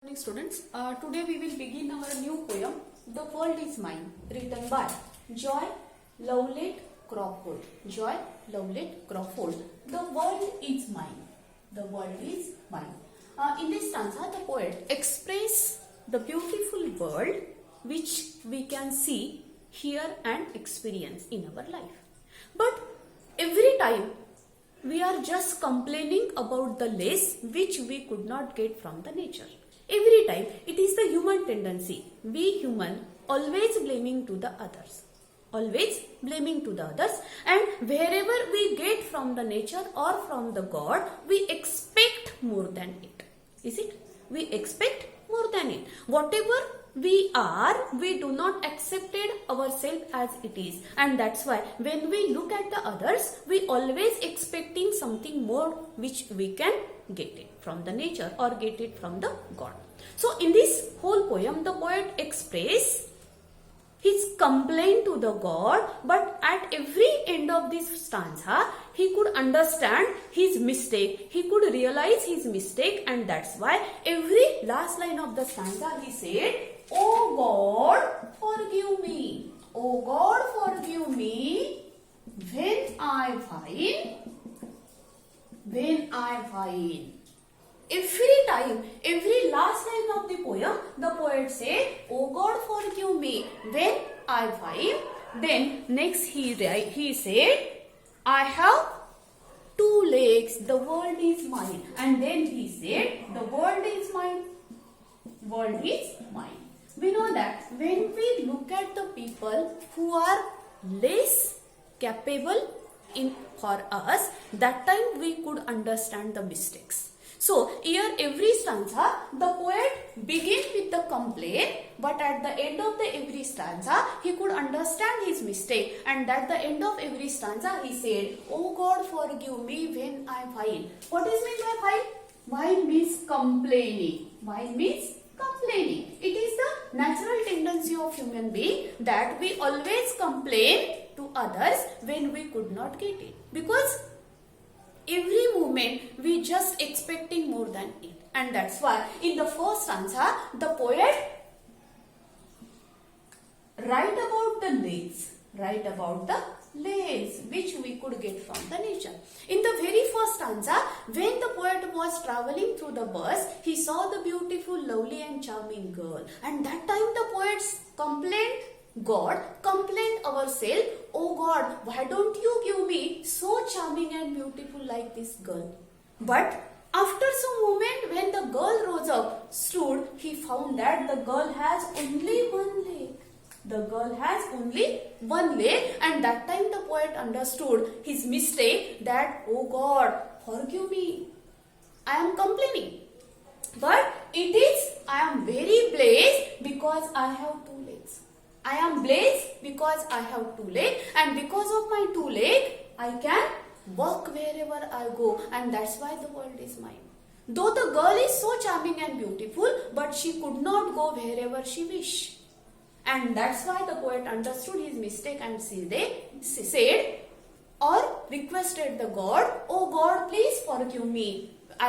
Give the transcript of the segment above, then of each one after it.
Morning students, today we will begin our new poem, The World is Mine, written by Joy Lowlett Crawford. Joy Lowlett Crawford. The world is mine. The world is mine. In this stanza, the poet expresses the beautiful world which we can see, hear and experience in our life. But every time we are just complaining about the less which we could not get from the nature. Every time it is the human tendency. We human always blaming to the others. Always blaming to the others, and wherever we get from the nature or from the God, we expect more than it. Is it? We expect more than it. Whatever we are, we do not accept it ourselves as it is, and that's why when we look at the others, we always expecting something more which we can get it from the nature or get it from the God. So in this whole poem, the poet expresses his complaint to the God, but at every end of this stanza, he could understand his mistake. He could realize his mistake, and that's why every last line of the stanza he said, "Oh God, forgive me. Oh God, forgive me when I find. Every time, every last line of the poem, the poet said, "Oh God, forgive me when I find." Then next he said, "I have two legs, the world is mine." And then he said, "The world is mine. World is mine." We know that when we look at the people who are less capable for us, that time we could understand the mistakes. So here every stanza, the poet begins with the complaint, but at the end of the every stanza, he could understand his mistake, and at the end of every stanza, he said, "Oh God, forgive me when I whine." What is meant by whine? Whine means complaining. Whine means complaining. It is the natural tendency of human being that we always complain to others when we could not get it, because every moment we just expecting more than it. And that's why in the first stanza, the poet write about the legs which we could get from the nature. In the very first stanza, when the poet was traveling through the bus, he saw the beautiful, lovely and charming girl, and that time the poet complained ourselves, "Oh God, why don't you give me so charming and beautiful like this girl?" But after some moment, when the girl rose up, stood, he found that the girl has only one leg. The girl has only one leg, and that time the poet understood his mistake, that, "Oh God, forgive me. I am complaining. But I am very blessed because I have two legs. I am blessed because I have two legs, and because of my two legs, I can walk wherever I go, and that's why the world is mine." Though the girl is so charming and beautiful, but she could not go wherever she wished. And that's why the poet understood his mistake and said or requested the God, "Oh God, please forgive me.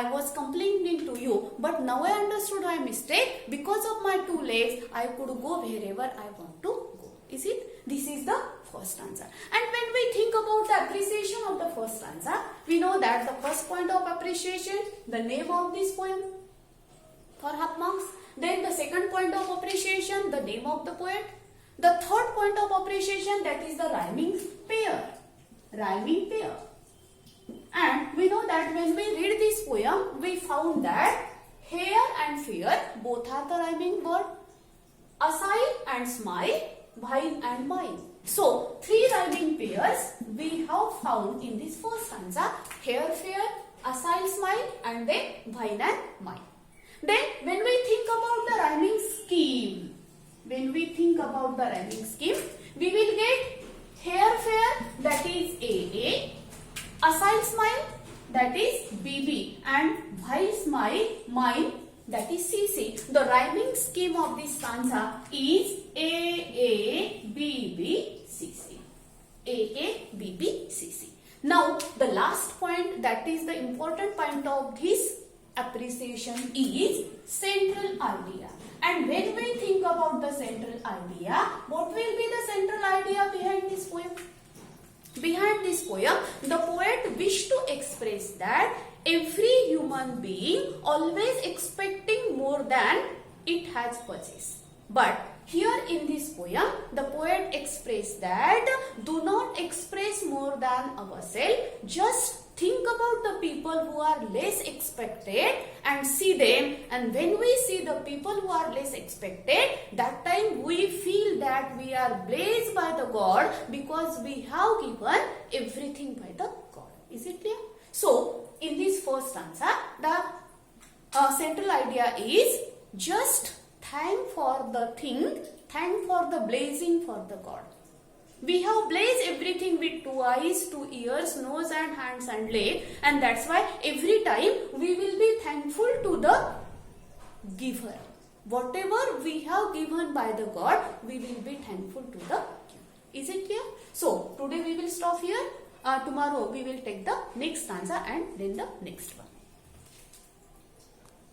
I was complaining to you, but now I understood my mistake. Because of my two legs, I could go wherever I want to go." Is it? This is the first stanza. And when we think about the appreciation of the first stanza, we know that the first point of appreciation, the name of this poem for half marks. Then the second point of appreciation, the name of the poet. The third point of appreciation, that is the rhyming pair. Rhyming pair. And we know that when we read this poem, we found that hair and fear both are the rhyming word. Asile and smile, whine and mine. So three rhyming pairs we have found in this first stanza: hair, fear, asile, smile, and then whine and mine. Then when we think about the rhyming scheme, we will get hair, fair, that is AA, asile, smile, that is BB, and while smile, mine, that is CC. The rhyming scheme of this stanza is AA, BB, CC. AA, BB, CC. Now the last point, that is the important point of this appreciation is central idea. And when we think about the central idea, what will be the central idea behind this poem? Behind this poem, the poet wished to express that every human being always expecting more than it has possessed. But here in this poem, the poet expressed that do not express more than ourselves, just think about the people who are less expected and see them. And when we see the people who are less expected, that time we feel that we are blessed by the God because we have given everything by the God. Is it clear? So, in this first stanza, the central idea is just thank for the thing, thank for the blessing for the God. We have blessed everything with 2 eyes, 2 ears, nose and hands and leg, and that's why every time we will be thankful to the giver. Whatever we have given by the God, we will be thankful to the giver. Is it clear? So, today we will stop here. Tomorrow we will take the next stanza and then the next one.